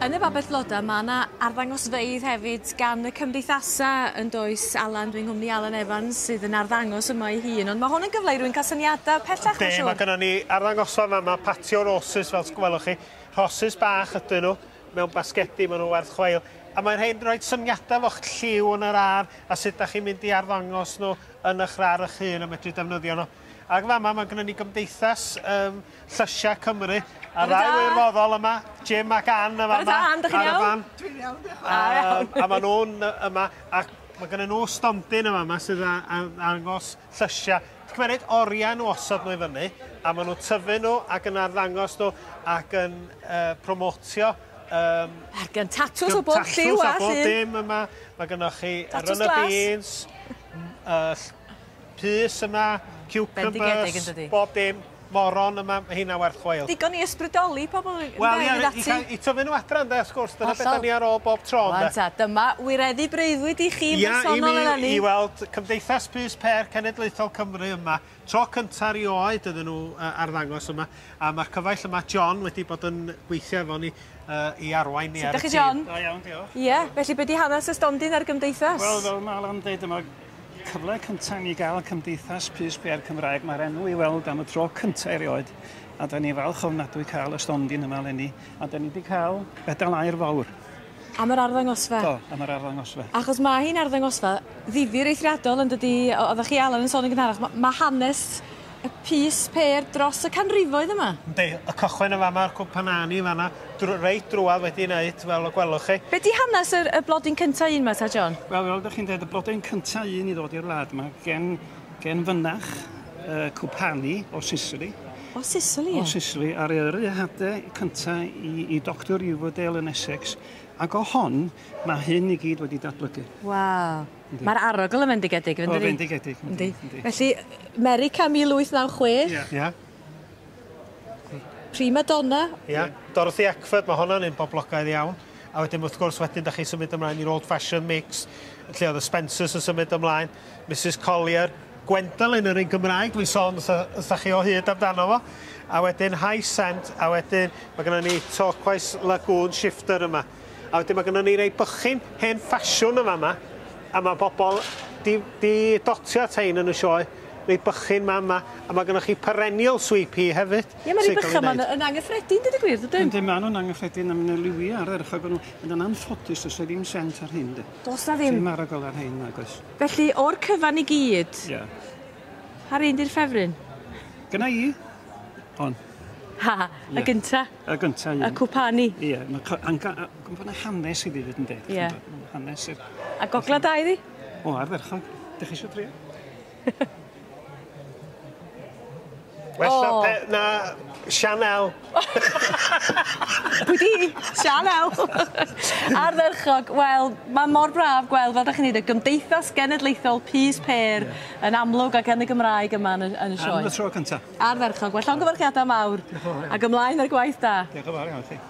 Yn y Babell Bloda mae yna arddangosfeydd hefyd gan y cymdeithasa yn does Alan, dwi'n nghwmni Alan Evans sydd yn arddangos yma ei hun, ond mae hwn yn gyfle i rwy'n cael syniadau pellach yn siŵr. Mae gennym ni arddangosfa yma, patio roses fel gwelwch chi, roses bach ydyn nhw, mewn basgedi, maen nhw werth chweil. A mae'n rhaid rhoi syniadau fo'ch lliw yn yr ar a sut da chi'n mynd i arddangos nhw yn eich rar eich hun a medru defnyddio nhw. Ac fama mae gennym ni gymdeithas Llysia Cymru a rai wirfoddol yma, Jim ac Ann yma. Ar y fan, dych chi'n iawn? Dwi'n iawn. A maen nhw'n yma, a mae gennym nhw stondin yma sydd yn arddangos Llysia. Dwi'n cymryd oriau nhw osod nhw i fyny, a maen nhw tyfu nhw ac yn arddangos nhw ac yn promotio gan tatws o bob lliw a bob dim yma. Mae gennych chi runner beans, pys yma, cucumbers, bob dim, moron yma, mae hynna werth chweil. Digon i ysbrydoli pobl yn Wel, i tyfu nhw adra ynddo, wrth gwrs, dyna beth ni ar ôl bob tro. Dyma wireddu breuddwyd i chi personol yn i weld Cymdeithas Pys Per Cenedlaethol Cymru yma. Tro cyntaf erioed ydyn nhw arddangos yma. A mae'r cyfaill yma John wedi bod yn gweithio efo ni i arwain ni ar y tîm. Sut ydych chi, John? Da iawn, diolch. Ie, felly beth i hanes y stondin ar gymdeithas? Wel, fel mae Alan dweud, yma cyfle cyntaf ni gael Cymdeithas Pys Per Cymraeg. Mae'r enw i weld am y tro cyntaf erioed. A da ni falch ofnadwy cael y stondin yma lenni. A da ni wedi cael bedal air fawr. Am yr arddangosfa? Do, am yr arddangosfa. Achos mae hi'n arddangosfa ddifyr eithriadol yn dydi, oeddech chi Alan yn sôn yn gynharach, mae hanes y Pys Per dros y canrifoedd yma? Ynddi, y cychwyn yma, mae'r cwpanani yma, reit drwad wedi wneud, fel y gwelwch chi. Be di hanes y blodyn cyntaf un yma, ta John? Wel, fel ydych chi'n dweud, y blodyn cyntaf un i ddod i'r wlad yma, gen fynach cwpani o Sicily. O Sicily, ie? O Sicily, ar yr hadau cyntaf i Dr Riverdale yn Essex. Ac o hon, mae hyn i gyd wedi datblygu. Waw. Mae'r arogl yn fendigedig, O, fendigedig. Felly, America 1896. Ie. Prima Donna. Ie. Dorothy Eckford, mae hwnna'n un boblogaidd iawn. A wedyn, wrth gwrs, wedyn, da chi symud ymlaen i'r Old Fashioned Mix, lle oedd y Spencers yn symud ymlaen, Mrs Collier, Gwendolyn yn un Gymraeg, dwi'n sôn wrth chi o hyd amdano fo. A wedyn High Scent, a wedyn mae gennym ni Turquoise Lagoon Shifter yma. A wedyn mae gennym ni rei bychin hen ffasiwn yma, a mae bobl di dotio at ein yn y sioe, rei bychin yma, a mae gennych chi perennial sweet pea hefyd. Ie, mae rei bychin yma yn anghyffredin, dyd y gwir, dydyn? Ynddi, mae nhw'n anghyffredin am liwi ar yr achos yn anffodus, does ddim sent ar hyn. Does na ddim? Ddim arogl ar hyn, nag oes. Felly, o'r cyfan i gyd, ar un di'r ffefryn? Gyna i, hon. Ha, y gynta? Y gynta, ie. Y cwpani? Ie, mae'n hanes i ddweud yn dweud. Ie. Hanes i'r... A gogla da iddi? O, ardderchog. Dych chi eisiau trio? Wella na Chanel. Pwy di? Chanel. Ardderchog. Wel, mae mor braf gweld fel da chi'n neud y Gymdeithas Genedlaethol Pys Per yn amlwg ac yn y Gymraeg yma yn y sioe. Am y tro cyntaf. Ardderchog. Wel, llongyfarchiadau mawr. Ac ymlaen ar gwaith da. Diolch yn fawr iawn chi.